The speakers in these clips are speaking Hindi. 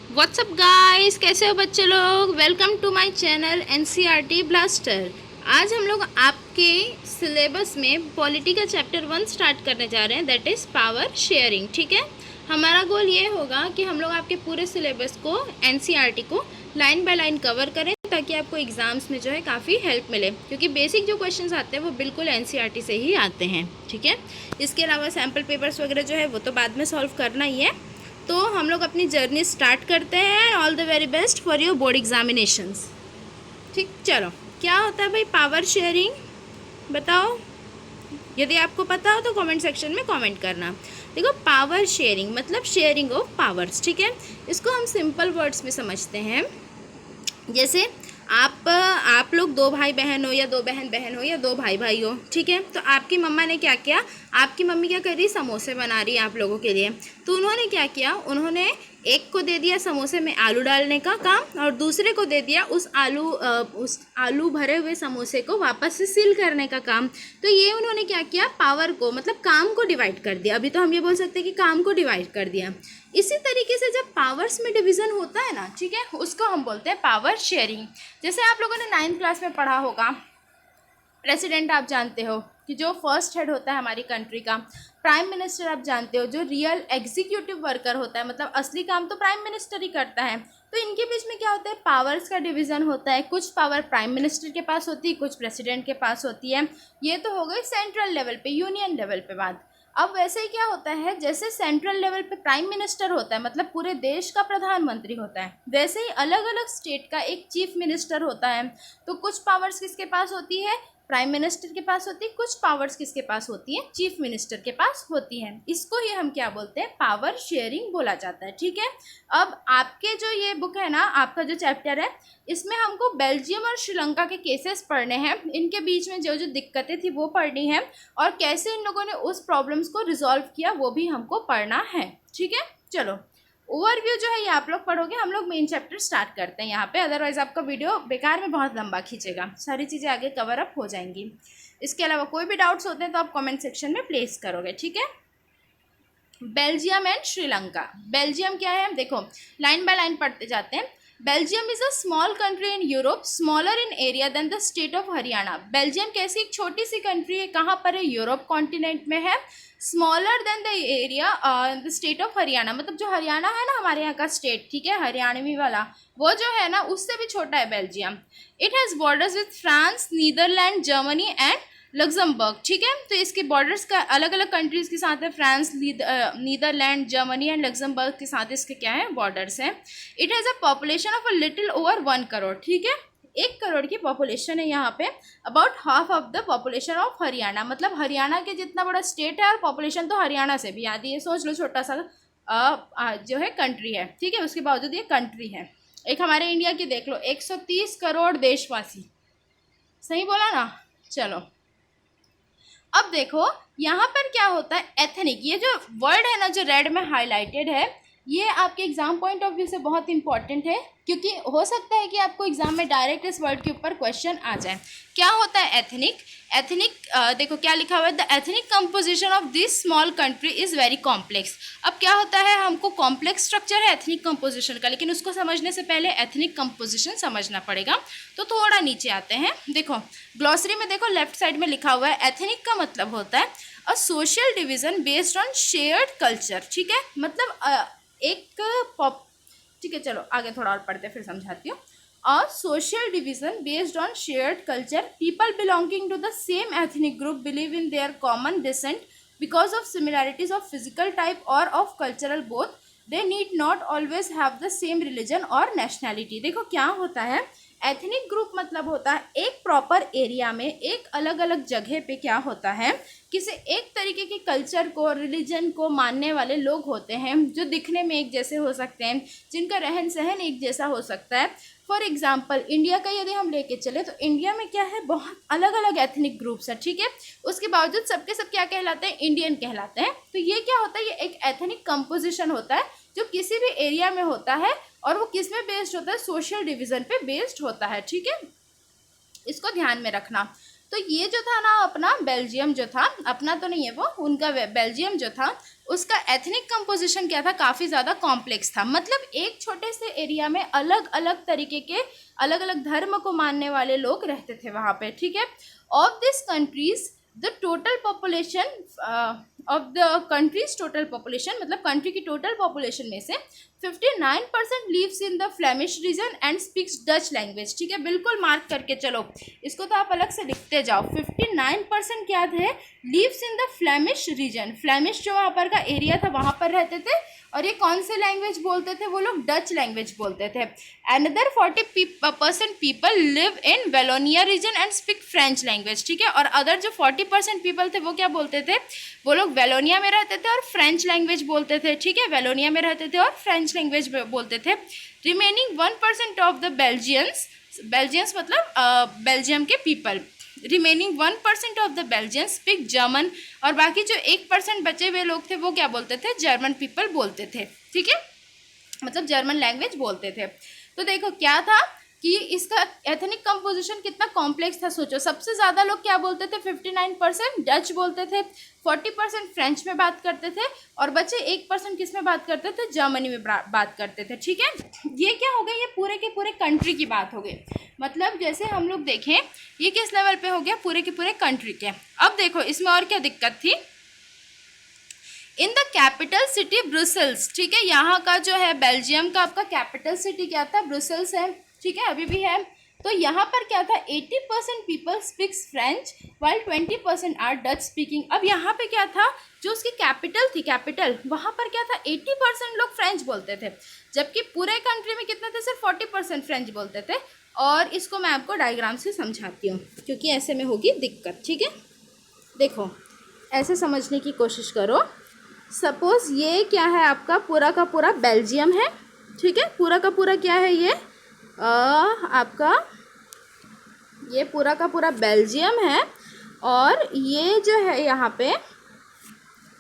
व्हाट्सअप गाइस, कैसे हो बच्चे लोग। Welcome to my channel NCERT Blaster. आज हम लोग आपके सिलेबस में पॉलिटी का चैप्टर 1 स्टार्ट करने जा रहे हैं, दैट इज़ पावर शेयरिंग। ठीक है, हमारा गोल ये होगा कि हम लोग आपके पूरे सिलेबस को एनसीईआरटी को लाइन बाय लाइन कवर करें ताकि आपको एग्ज़ाम्स में जो है काफ़ी हेल्प मिले, क्योंकि बेसिक जो क्वेश्चंस आते हैं वो बिल्कुल एनसीईआरटी से ही आते हैं। ठीक है, इसके अलावा सैम्पल पेपर्स वगैरह जो है वो तो बाद में सॉल्व करना ही है। तो हम लोग अपनी जर्नी स्टार्ट करते हैं। All the very best for your board examinations. ठीक, चलो क्या होता है भाई पावर शेयरिंग, बताओ। यदि आपको पता हो तो कमेंट सेक्शन में कमेंट करना। देखो, पावर शेयरिंग मतलब शेयरिंग ऑफ पावर्स। ठीक है, इसको हम सिंपल वर्ड्स में समझते हैं। जैसे आप लोग दो भाई बहन हो या दो बहन बहन हो या दो भाई भाई हो। ठीक है, तो आपकी मम्मा ने क्या किया, आपकी मम्मी क्या कर रही, समोसे बना रही है आप लोगों के लिए। तो उन्होंने क्या किया, उन्होंने एक को दे दिया समोसे में आलू डालने का काम और दूसरे को दे दिया उस आलू भरे हुए समोसे को वापस से सील करने का काम। तो ये उन्होंने क्या किया, पावर को मतलब काम को डिवाइड कर दिया। अभी तो हम ये बोल सकते हैं कि काम को डिवाइड कर दिया। इसी तरीके से जब पावर्स में डिवीज़न होता है ना, ठीक है, उसको हम बोलते हैं पावर शेयरिंग। जैसे आप लोगों ने 9th क्लास में पढ़ा होगा, प्रेसिडेंट आप जानते हो कि जो फर्स्ट हेड होता है हमारी कंट्री का। प्राइम मिनिस्टर आप जानते हो जो रियल एग्जीक्यूटिव वर्कर होता है, मतलब असली काम तो प्राइम मिनिस्टर ही करता है। तो इनके बीच में क्या होता है, पावर्स का डिवीज़न होता है। कुछ पावर प्राइम मिनिस्टर के पास होती है, कुछ प्रेसिडेंट के पास होती है। ये तो हो गई सेंट्रल लेवल पे, यूनियन लेवल पे बात। अब वैसे ही क्या होता है, जैसे सेंट्रल लेवल पे प्राइम मिनिस्टर होता है, मतलब पूरे देश का प्रधानमंत्री होता है, वैसे ही अलग अलग स्टेट का एक चीफ मिनिस्टर होता है। तो कुछ पावर्स किसके पास होती है, प्राइम मिनिस्टर के पास होती है। कुछ पावर्स किसके पास होती है, चीफ मिनिस्टर के पास होती हैं। इसको ही हम क्या बोलते हैं, पावर शेयरिंग बोला जाता है। ठीक है, अब आपके जो ये बुक है ना, आपका जो चैप्टर है, इसमें हमको बेल्जियम और श्रीलंका के केसेस पढ़ने हैं। इनके बीच में जो जो दिक्कतें थी वो पढ़नी है और कैसे इन लोगों ने उस प्रॉब्लम्स को रिजॉल्व किया वो भी हमको पढ़ना है। ठीक है, चलो ओवरव्यू जो है ये आप लोग पढ़ोगे, हम लोग मेन चैप्टर स्टार्ट करते हैं यहाँ पे। अदरवाइज आपका वीडियो बेकार में बहुत लंबा खींचेगा, सारी चीज़ें आगे कवर अप हो जाएंगी। इसके अलावा कोई भी डाउट्स होते हैं तो आप कमेंट सेक्शन में प्लेस करोगे। ठीक है, बेल्जियम एंड श्रीलंका। बेल्जियम क्या है, देखो लाइन बाय लाइन पढ़ते जाते हैं। Belgium is a small country in Europe, smaller in area than the state of Haryana. Belgium कैसी एक छोटी सी कंट्री है, कहाँ पर है, यूरोप कॉन्टिनेंट में है। Smaller than the area the state of Haryana, मतलब जो हरियाणा है ना हमारे यहाँ का स्टेट, ठीक है, हरियाणवी वाला, वो जो है ना उससे भी छोटा है Belgium. It has borders with France, Netherland, Germany and Luxembourg. ठीक है, तो इसके बॉर्डर्स का अलग अलग कंट्रीज़ के साथ है, France, Netherland, Germany and Luxembourg के साथ इसके क्या है, बॉर्डर्स हैं। It has a population of a little over 1 crore. ठीक है, 1 करोड़ की पॉपुलेशन है यहाँ पे। About half of the population of Haryana, मतलब हरियाणा के जितना बड़ा स्टेट है और पॉपुलेशन तो हरियाणा से भी आती है। सोच लो छोटा सा जो है कंट्री है, ठीक है, उसके बावजूद ये कंट्री है। एक हमारे इंडिया की देख लो, 130 करोड़ देशवासी, सही बोला ना। चलो अब देखो यहाँ पर क्या होता है, एथनिक, ये जो वर्ड है ना जो रेड में हाईलाइटेड है, ये आपके एग्जाम पॉइंट ऑफ व्यू से बहुत इंपॉर्टेंट है, क्योंकि हो सकता है कि आपको एग्जाम में डायरेक्ट इस वर्ड के ऊपर क्वेश्चन आ जाए। क्या होता है एथनिक, एथनिक देखो क्या लिखा हुआ है, the ethnic composition of this small country is very complex. अब क्या होता है, हमको कॉम्प्लेक्स स्ट्रक्चर है एथनिक कंपोजिशन का, लेकिन उसको समझने से पहले एथनिक कंपोजिशन समझना पड़ेगा। तो थोड़ा नीचे आते हैं, देखो ग्लॉसरी में देखो लेफ्ट साइड में लिखा हुआ है, एथनिक का मतलब होता है a social division based on shared culture. ठीक है, मतलब एक पॉप, ठीक है, चलो आगे थोड़ा और पढ़ते फिर समझाती हूँ। A social division based on shared culture. People belonging to the same ethnic group believe in their common descent because of similarities of physical type or of cultural both. They need not always have the same religion or nationality. देखो क्या होता है, एथनिक ग्रुप मतलब होता है एक प्रॉपर एरिया में एक अलग अलग जगह पे क्या होता है, किसी एक तरीके के कल्चर को, रिलीजन को मानने वाले लोग होते हैं जो दिखने में एक जैसे हो सकते हैं, जिनका रहन सहन एक जैसा हो सकता है। फॉर एग्जाम्पल इंडिया का यदि हम लेके चले तो इंडिया में क्या है, बहुत अलग अलग एथनिक ग्रुप्स है। ठीक है, उसके बावजूद सबके सब क्या कहलाते हैं, इंडियन कहलाते हैं। तो ये क्या होता है, ये एक एथनिक कंपोजिशन होता है जो किसी भी एरिया में होता है और वो किस में बेस्ड होता है, सोशल डिवीज़न पे बेस्ड होता है। ठीक है, इसको ध्यान में रखना। तो ये जो था ना अपना बेल्जियम जो था, अपना तो नहीं है वो, उनका बेल्जियम जो था उसका एथनिक कंपोजिशन क्या था, काफ़ी ज़्यादा कॉम्प्लेक्स था। मतलब एक छोटे से एरिया में अलग अलग तरीके के अलग अलग धर्म को मानने वाले लोग रहते थे वहाँ पे, ठीक है। Of this countries the total population of the countries total population, मतलब कंट्री की टोटल पॉपुलेशन में से 59% lives in the Flemish region and speaks Dutch language, ठीक है। बिल्कुल मार्क करके चलो, इसको तो आप अलग से लिखते जाओ। 59% क्या थे, lives in the Flemish region, Flemish जो वहाँ पर का एरिया था वहाँ पर रहते थे, और ये कौन से लैंग्वेज बोलते थे, वो लोग डच लैंग्वेज बोलते थे। Another 40% people live in Wallonia region and speak French language, ठीक है। और अदर जो 40% पीपल थे वो क्या बोलते थे, वो लोग वेलोनिया में रहते थे और फ्रेंच लैंग्वेज बोलते थे, ठीक है। वेलोनिया में रहते थे और फ्रेंच लैंग्वेज बोलते थे। रिमेनिंग 1% ऑफ द बेल्जियंस मतलब बेल्जियम के people, remaining 1% of the Belgians speak German, और बाकी जो 1% बचे हुए लोग थे वो क्या बोलते थे, जर्मन पीपल बोलते थे, ठीक है, मतलब जर्मन लैंग्वेज बोलते थे। तो देखो क्या था कि इसका एथनिक कंपोजिशन कितना कॉम्प्लेक्स था, सोचो। सबसे ज़्यादा लोग क्या बोलते थे, 59% डच बोलते थे, 40% फ्रेंच में बात करते थे, और बचे 1% किस में बात करते थे, जर्मनी में बात करते थे, ठीक है। ये क्या हो गया, ये पूरे के पूरे कंट्री की बात हो गई। मतलब जैसे हम लोग देखें ये किस लेवल पे हो गया, पूरे के पूरे कंट्री के। अब देखो इसमें और क्या दिक्कत थी, in the capital city Brussels, ठीक है। यहाँ का जो है बेल्जियम का आपका कैपिटल सिटी क्या था, ब्रुसेल्स है, ठीक है, अभी भी है। तो यहाँ पर क्या था, 80% people speaks French while 20% are Dutch speaking. अब यहाँ पे क्या था, जो उसकी कैपिटल थी, कैपिटल वहाँ पर क्या था, 80% लोग फ्रेंच बोलते थे, जबकि पूरे कंट्री में कितना थे, सिर्फ 40% फ्रेंच बोलते थे। और इसको मैं आपको डायग्राम से समझाती हूँ क्योंकि ऐसे में होगी दिक्कत, ठीक है। देखो ऐसे समझने की कोशिश करो। सपोज़ ये क्या है, आपका पूरा का पूरा बेल्जियम है, ठीक है, पूरा का पूरा क्या है ये आपका, ये पूरा का पूरा बेल्जियम है, और ये जो है यहाँ पे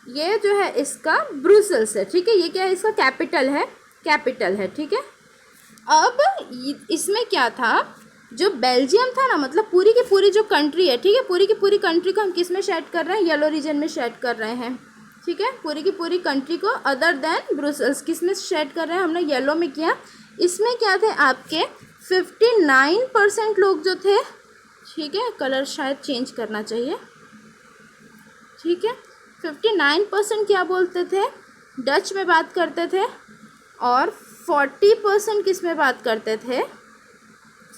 ये जो है इसका ब्रुसेल्स है, ठीक है। ये क्या है, इसका कैपिटल है, ठीक है। अब इसमें क्या था, जो बेल्जियम था ना, मतलब पूरी की पूरी जो कंट्री है, ठीक है, पूरी की पूरी कंट्री को हम किस में शेड कर रहे हैं, येलो रीजन में शेड कर रहे हैं, ठीक है। पूरी की पूरी कंट्री को अदर देन ब्रुसेल्स किस में शेड कर रहे हैं, हमने येलो में किया। इसमें क्या थे आपके 59% लोग जो थे, ठीक है, कलर शायद चेंज करना चाहिए, ठीक है। 59% क्या बोलते थे, डच में बात करते थे, और 40% किस में बात करते थे,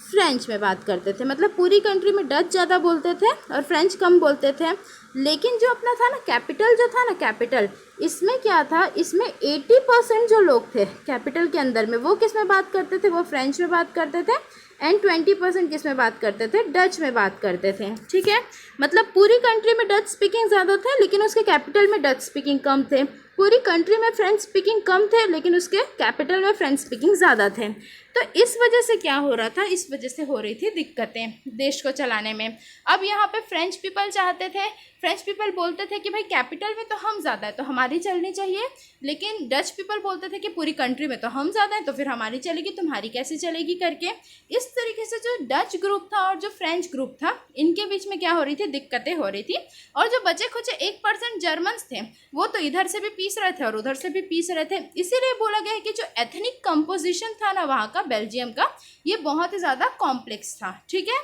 फ्रेंच में बात करते थे। मतलब पूरी कंट्री में डच ज़्यादा बोलते थे और फ्रेंच कम बोलते थे। लेकिन जो अपना था ना कैपिटल, जो था ना कैपिटल, इसमें क्या था, इसमें 80% जो लोग थे कैपिटल के अंदर में, वो किस में बात करते थे, वो फ्रेंच में बात करते थे, एंड 20% किस में बात करते थे, डच में बात करते थे, ठीक है। मतलब पूरी कंट्री में डच स्पीकिंग ज़्यादा थे लेकिन उसके कैपिटल में डच स्पीकिंग कम थे। पूरी कंट्री में फ्रेंच स्पीकिंग कम थे लेकिन उसके कैपिटल में फ्रेंच स्पीकिंग ज़्यादा थे। तो इस वजह से क्या हो रहा था, इस वजह से हो रही थी दिक्कतें देश को चलाने में। अब यहाँ पे फ्रेंच पीपल चाहते थे, फ्रेंच पीपल बोलते थे कि भाई कैपिटल में तो हम ज़्यादा है तो हमारी चलनी चाहिए, लेकिन डच पीपल बोलते थे कि पूरी कंट्री में तो हम ज़्यादा हैं तो फिर हमारी चलेगी, तुम्हारी कैसे चलेगी करके। इस तरीके से जो डच ग्रुप था और जो फ्रेंच ग्रुप था, इनके बीच में क्या हो रही थी, दिक्कतें हो रही थी। और जो बचे खुचे 1% जर्मन्स थे वो तो इधर से भी पीस रहे थे और उधर से भी पीस रहे थे। इसीलिए बोला गया है कि जो एथनिक कंपोजिशन था ना वहाँ का, बेल्जियम का, ये बहुत ही ज़्यादा कॉम्प्लेक्स था, ठीक है।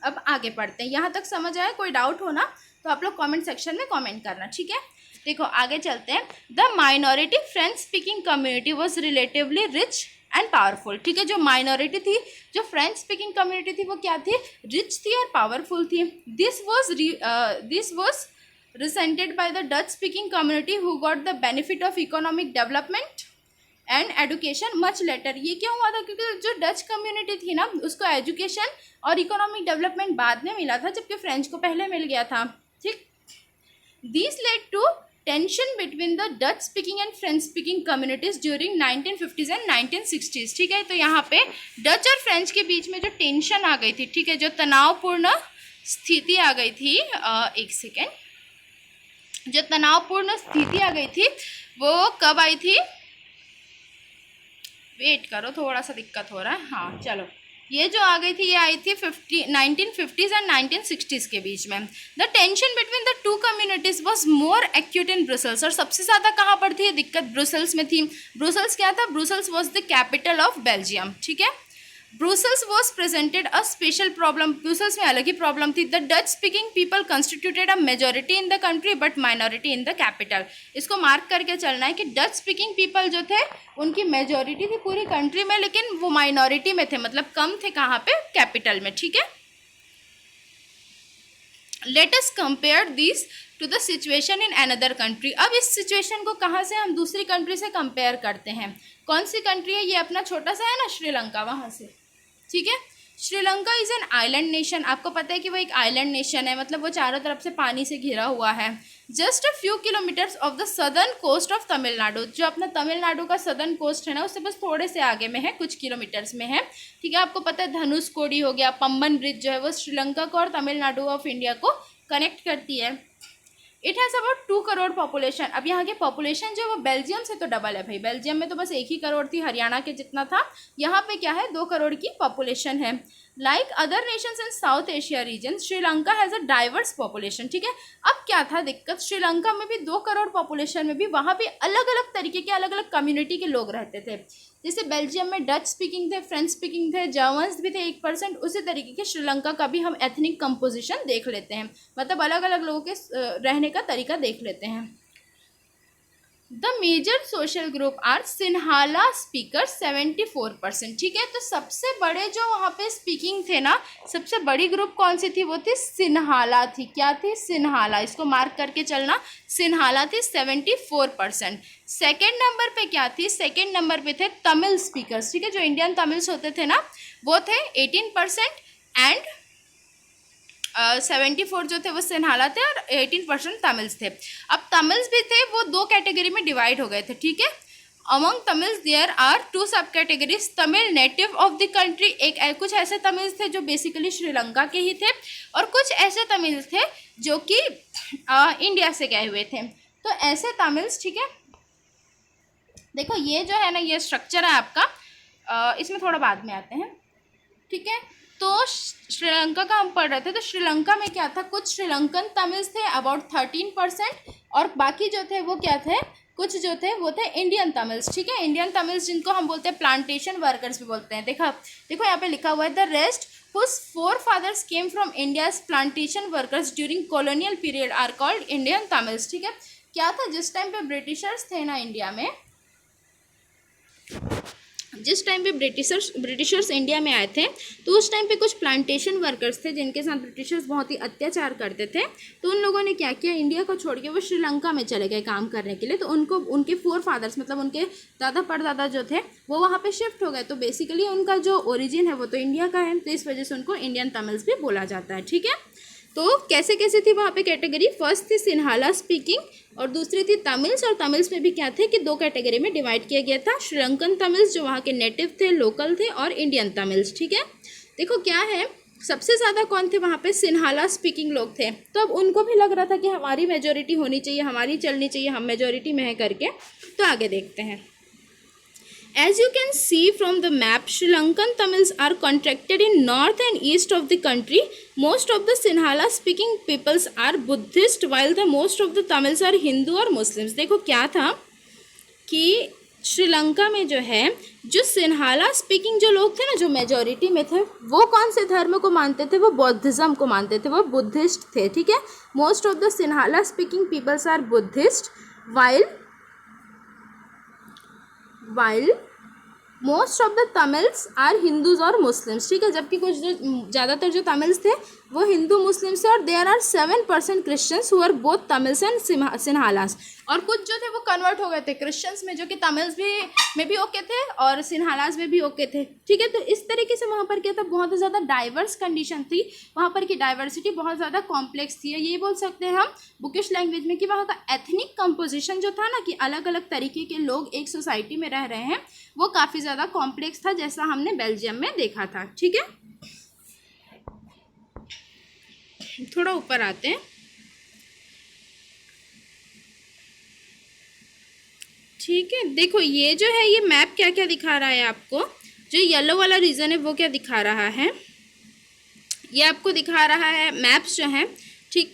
अब आगे पढ़ते हैं, यहाँ तक समझ आया, कोई डाउट हो ना तो आप लोग कमेंट सेक्शन में कमेंट करना, ठीक है। देखो आगे चलते हैं। The minority French speaking community was relatively rich and powerful, ठीक है। जो माइनॉरिटी थी, जो फ्रेंच स्पीकिंग कम्युनिटी थी, वो क्या थी, रिच थी और पावरफुल थी। This was resented by the Dutch speaking community who got the benefit of economic development and education much later. ये क्यों हुआ था, क्योंकि जो डच कम्युनिटी थी ना उसको एजुकेशन और इकोनॉमिक डेवलपमेंट बाद में मिला था, जबकि फ्रेंच को पहले मिल गया था, ठीक। This led to tension between the Dutch speaking and French speaking communities during 1950s and 1960s, ठीक है। तो यहाँ पे डच और फ्रेंच के बीच में जो टेंशन आ गई थी, ठीक है, जो तनावपूर्ण स्थिति आ गई थी, एक सेकेंड, जो तनावपूर्ण स्थिति आ गई थी वो कब आई थी, वेट करो थोड़ा सा दिक्कत हो रहा है, हाँ चलो ये जो आ गई थी ये आई थी 1950s एंड 1960s के बीच में। The tension between the two communities was more acute in Brussels, और सबसे ज़्यादा कहाँ पर थी ये दिक्कत? ब्रुसल्स में थी। ब्रुसल्स क्या था? Brussels was the capital of Belgium, ठीक है। Brussels was presented a special problem, Brussels में अलग ही प्रॉब्लम थी। The Dutch speaking people constituted a majority in the country but minority in the capital. इसको मार्क करके चलना है कि डच स्पीकिंग पीपल जो थे उनकी मेजोरिटी थी पूरी कंट्री में, लेकिन वो माइनॉरिटी में थे, मतलब कम थे कहाँ पे? कैपिटल में, ठीक है। Let us compare this to the situation in another country. अब इस सिचुएशन को कहाँ से हम दूसरी कंट्री से कंपेयर करते हैं। कौन सी कंट्री है? ये अपना छोटा सा है ना श्रीलंका, वहाँ से, ठीक है। Sri Lanka is an island nation. आपको पता है कि वो एक आइलैंड नेशन है, मतलब वो चारों तरफ से पानी से घिरा हुआ है। Just a few kilometres off the southern coast of Tamil Nadu, जो अपना तमिलनाडु का सदर्न कोस्ट है ना, उससे बस थोड़े से आगे में है, कुछ किलोमीटर्स में है, ठीक है। आपको पता है धनुषकोडी हो गया, पम्बन ब्रिज जो है वो श्रीलंका को और तमिलनाडु ऑफ इंडिया को कनेक्ट करती है। It has about 2 crore population. अब यहाँ के पॉपुलेशन जो है वो बेल्जियम से तो डबल है भाई, बेल्जियम में तो बस 1 ही करोड़ थी, हरियाणा के जितना था। यहाँ पे क्या है? 2 करोड़ की पॉपुलेशन है। Like other Nations in south Asia region, Sri Lanka has a diverse population, ठीक है। अब क्या था दिक्कत? श्रीलंका में भी 2 करोड़ पॉपुलेशन में भी वहाँ भी अलग अलग तरीके के अलग अलग कम्युनिटी के लोग रहते थे। जैसे बेल्जियम में डच स्पीकिंग थे, फ्रेंच स्पीकिंग थे, जर्मन्स भी थे 1%, उसी तरीके के श्रीलंका का भी हम एथनिक कंपोजिशन देख लेते हैं, मतलब अलग अलग लोगों के रहने का तरीका देख लेते हैं। The major social group are Sinhala speaker 74%, ठीक है। तो सबसे बड़े जो वहाँ पे स्पीकिंग थे ना, सबसे बड़ी ग्रुप कौन सी थी? वो थी सिन्हाला थी। क्या थी? सिन्हाला। इसको मार्क करके चलना, सिन्हाला थी 74%। सेकेंड नंबर पे क्या थी? सेकेंड नंबर पे थे तमिल स्पीकर्स, ठीक है। जो इंडियन तमिल्स होते थे ना, वो थे 18% एंड 74 जो थे वो सिन्हाला थे और 18% तमिल्स थे। अब तमिल्स भी थे, वो 2 कैटेगरी में डिवाइड हो गए थे, ठीक है। अमंग तमिल्स देयर आर 2 सब categories, Tamil native of the country, एक कुछ ऐसे तमिल्स थे जो बेसिकली श्रीलंका के ही थे, और कुछ ऐसे तमिल्स थे जो कि इंडिया से गए हुए थे। तो ऐसे तमिल्स, ठीक है। देखो ये जो है ना, ये स्ट्रक्चर है आपका, इसमें थोड़ा बाद में आते हैं, ठीक है। तो श्रीलंका का हम पढ़ रहे थे, तो श्रीलंका में क्या था? कुछ श्रीलंकन तमिल्स थे अबाउट 13%, और बाकी जो थे वो क्या थे? कुछ जो थे वो थे इंडियन तमिल्स, ठीक है। इंडियन तमिल्स जिनको हम बोलते हैं प्लांटेशन वर्कर्स भी बोलते हैं। देखो यहाँ पे लिखा हुआ है the rest whose forefathers came from India's plantation workers during colonial period are called Indian Tamils, ठीक है। क्या था? जिस टाइम पे ब्रिटिशर्स थे ना इंडिया में, जिस टाइम पे ब्रिटिशर्स इंडिया में आए थे, तो उस टाइम पे कुछ प्लांटेशन वर्कर्स थे जिनके साथ ब्रिटिशर्स बहुत ही अत्याचार करते थे। तो उन लोगों ने क्या किया? इंडिया को छोड़ के वो श्रीलंका में चले गए काम करने के लिए। तो उनको उनके फोरफादर्स, मतलब उनके दादा परदादा जो थे वो वहाँ पे शिफ्ट हो गए। तो बेसिकली उनका जो ओरिजिन है वो तो इंडिया का है, तो इस वजह से उनको इंडियन तमिल्स भी बोला जाता है, ठीक है। तो कैसे कैसे थी वहाँ पे कैटेगरी? फर्स्ट थी सिन्हाला स्पीकिंग और दूसरी थी तमिल्स, और तमिल्स में भी क्या थे कि 2 कैटेगरी में डिवाइड किया गया था, श्रीलंकन तमिल्स जो वहाँ के नेटिव थे, लोकल थे, और इंडियन तमिल्स, ठीक है। देखो क्या है, सबसे ज़्यादा कौन थे वहाँ पे? सिन्हाला स्पीकिंग लोग थे। तो अब उनको भी लग रहा था कि हमारी मेजोरिटी होनी चाहिए, हमारी चलनी चाहिए, हम मेजोरिटी में है करके। तो आगे देखते हैं। As you can see from the map, Sri Lankan Tamils are contracted in north and east of the country. Most of the Sinhala speaking peoples are Buddhist, while the most of the Tamils are Hindu or Muslims. देखो क्या था कि श्रीलंका में जो है, जो सिन्हाला स्पीकिंग जो लोग थे ना, जो मेजोरिटी में थे, वो कौन से धर्म को मानते थे? वो बौद्धिज्म को मानते थे, वो बुद्धिस्ट थे, ठीक है। Most of the Sinhala speaking peoples are Buddhist, while most of the Tamils are Hindus और मुस्लिम्स, ठीक है। जबकि कुछ जो ज़्यादातर जो तमिल्स थे वो हिंदू मुस्लिम्स थे, और there are 7% Christians who are both Tamils and Sinhalas. और कुछ जो थे वो कन्वर्ट हो गए थे क्रिश्चियंस में, जो कि तमिल्स भी में भी ओके थे और सिन्हालास में भी ओके थे, ठीक है। तो इस तरीके से वहाँ पर क्या था? बहुत ज़्यादा डाइवर्स कंडीशन थी वहाँ पर की डाइवर्सिटी बहुत ज़्यादा कॉम्प्लेक्स थी। ये बोल सकते हैं हम बुकिश लैंग्वेज में कि वहाँ का एथनिक कंपोजिशन जो था ना, कि अलग अलग तरीके के लोग एक सोसाइटी में रह रहे हैं, वो काफ़ी ज़्यादा कॉम्प्लेक्स था, जैसा हमने बेल्जियम में देखा था, ठीक है। थोड़ा ऊपर आते हैं, ठीक है। देखो ये जो है, ये मैप क्या क्या दिखा रहा है आपको? जो येलो वाला रीजन है वो क्या दिखा रहा है, ये आपको दिखा रहा है मैप्स जो हैं, ठीक।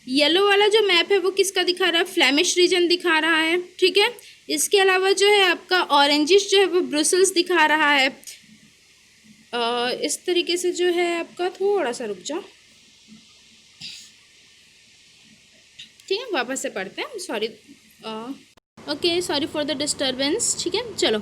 येलो वाला जो मैप है वो किसका दिखा रहा है, फ्लेमिश रीजन दिखा रहा है, ठीक है। इसके अलावा जो है आपका ऑरेंजिश जो है वो ब्रुसेल्स दिखा रहा है। इस तरीके से जो है आपका, थोड़ा सा रुक जाओ, ठीक है, वापस से पढ़ते हैं, सॉरी, ओके, सॉरी फॉर ड डिस्टर्बेंस, ठीक है। चलो,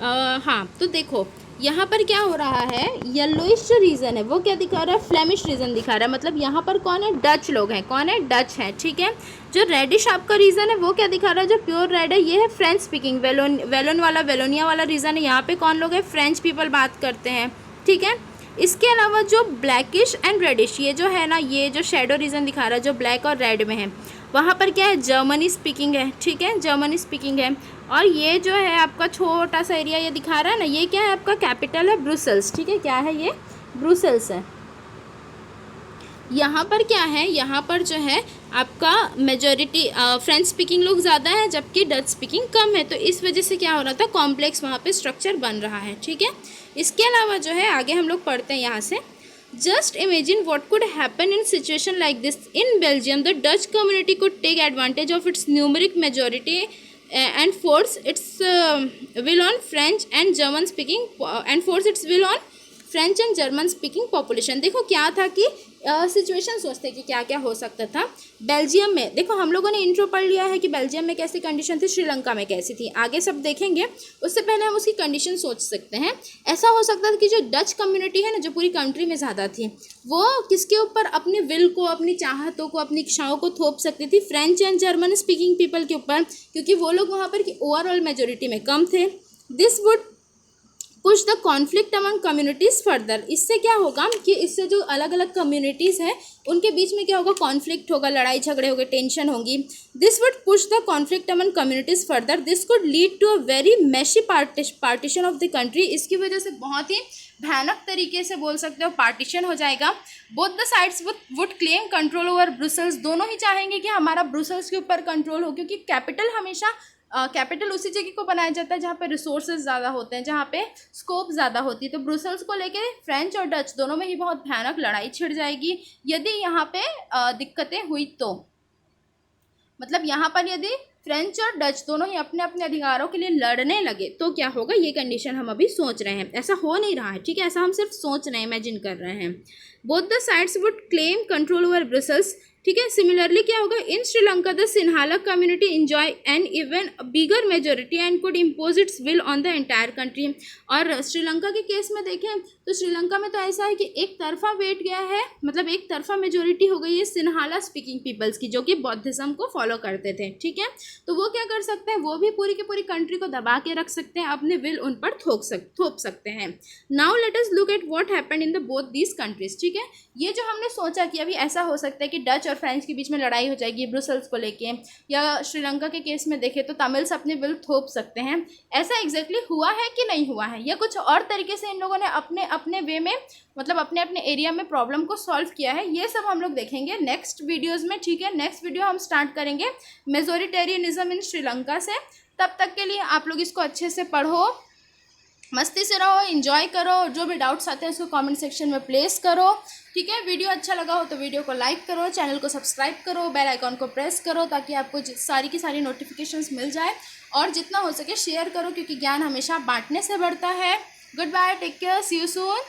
हाँ, तो देखो यहाँ पर क्या हो रहा है, येलोइश जो रीजन है वो क्या दिखा रहा है, फ्लेमिश रीजन दिखा रहा है। मतलब यहाँ पर कौन है, डच लोग हैं, कौन है, डच हैं, ठीक है। जो रेडिश आपका रीजन है वो क्या दिखा रहा है, जो प्योर रेड है ये है फ्रेंच स्पीकिंग, वेलोनिया वाला रीजन है, यहाँ पे कौन लोग हैं, फ्रेंच पीपल बात करते हैं, ठीक है। इसके अलावा जो ब्लैकिश एंड रेडिश, ये जो है ना, ये जो शेडो रीजन दिखा रहा है जो ब्लैक और रेड में है, वहाँ पर क्या है, जर्मनी स्पीकिंग है, ठीक है, जर्मनी स्पीकिंग है। और ये जो है आपका छोटा सा एरिया ये दिखा रहा है ना, ये क्या है, आपका कैपिटल है ब्रुसेल्स, ठीक है, क्या है ये, ब्रुसेल्स है। यहाँ पर क्या है, यहाँ पर जो है आपका मेजॉरिटी फ्रेंच स्पीकिंग लोग ज़्यादा है जबकि डच स्पीकिंग कम है, तो इस वजह से क्या हो रहा था, कॉम्प्लेक्स वहाँ पे स्ट्रक्चर बन रहा है, ठीक है। इसके अलावा जो है आगे हम लोग पढ़ते हैं यहाँ से, just imagine what could happen in situation like this in Belgium, the Dutch community could take advantage of its numeric majority and force its will on French and German speaking French and German speaking population. देखो क्या था कि सिचुएशन सोचते कि क्या क्या हो सकता था बेल्जियम में। देखो हम लोगों ने इंट्रो पढ़ लिया है कि बेल्जियम में कैसी कंडीशन थी, श्रीलंका में कैसी थी, आगे सब देखेंगे, उससे पहले हम उसकी कंडीशन सोच सकते हैं। ऐसा हो सकता था कि जो डच कम्युनिटी है ना, जो पूरी कंट्री में ज़्यादा थी, वो किसके ऊपर अपने विल को, अपनी चाहतों को, अपनी इच्छाओं को थोप सकती थी, French and German speaking people के ऊपर, क्योंकि वो लोग वहाँ पर ओवरऑल मेजोरिटी में कम थे। This would push the conflict among communities further. इससे क्या होगा कि इससे जो अलग अलग कम्युनिटीज़ हैं उनके बीच में क्या होगा, कॉन्फ्लिक्ट होगा, लड़ाई झगड़े होंगे, टेंशन होगी। This would push the conflict among communities further, this could lead to a very messy partition of the country. इसकी वजह से बहुत ही भयानक तरीके से बोल सकते हो पार्टीशन हो जाएगा। Both the sides would claim control over Brussels, दोनों ही चाहेंगे कि हमारा ब्रुसेल्स के ऊपर कंट्रोल हो, क्योंकि कैपिटल हमेशा कैपिटल उसी जगह को बनाया जाता है जहाँ पे रिसोर्सेज ज़्यादा होते हैं, जहाँ पे स्कोप ज़्यादा होती है। तो ब्रुसेल्स को लेके फ्रेंच और डच दोनों में ही बहुत भयानक लड़ाई छिड़ जाएगी यदि यहाँ पे दिक्कतें हुई तो। मतलब यहाँ पर यदि फ्रेंच और डच दोनों ही अपने अपने अधिकारों के लिए लड़ने लगे तो क्या होगा, ये कंडीशन हम अभी सोच रहे हैं, ऐसा हो नहीं रहा है, ठीक है, ऐसा हम सिर्फ सोच रहे हैं, इमेजिन कर रहे हैं। Both the sides would claim control over Brussels, ठीक है। सिमिलरली क्या होगा, in Sri Lanka the Sinhala community enjoy an even bigger majority and could impose its will on the entire country. और श्रीलंका के केस में देखें तो श्रीलंका में तो ऐसा है कि एक तरफा वेट गया है, मतलब एक तरफा मेजोरिटी हो गई है सिन्हाला स्पीकिंग पीपल्स की, जो कि बौद्धिज्म को फॉलो करते थे, ठीक है। तो वो क्या कर सकते हैं, वो भी पूरी की पूरी कंट्री को दबा के रख सकते हैं, अपने विल उन पर थोप सकते हैं। Now let us look at what happened in the both these countries, ठीक है। ये जो हमने सोचा कि अभी ऐसा हो सकता है कि डच और फ्रेंच के बीच में लड़ाई हो जाएगी ब्रुसेल्स को लेके, या श्रीलंका के केस में देखें तो तमिल्स अपने विल थोप सकते हैं, ऐसा एग्जैक्टली हुआ है कि नहीं हुआ है, या कुछ और तरीके से इन लोगों ने अपने अपने वे में, मतलब अपने अपने एरिया में प्रॉब्लम को सॉल्व किया है, ये सब हम लोग देखेंगे नेक्स्ट वीडियोज़ में, ठीक है। नेक्स्ट वीडियो हम स्टार्ट करेंगे मेजोरिटेरियनिज्म इन श्रीलंका से। तब तक के लिए आप लोग इसको अच्छे से पढ़ो, मस्ती से रहो, एंजॉय करो, जो भी डाउट्स आते हैं उसको कमेंट सेक्शन में प्लेस करो, ठीक है। वीडियो अच्छा लगा हो तो वीडियो को लाइक करो, चैनल को सब्सक्राइब करो, बेल आइकॉन को प्रेस करो ताकि आपको सारी की सारी नोटिफिकेशंस मिल जाए, और जितना हो सके शेयर करो, क्योंकि ज्ञान हमेशा बांटने से बढ़ता है। Good bye, take care, see you soon.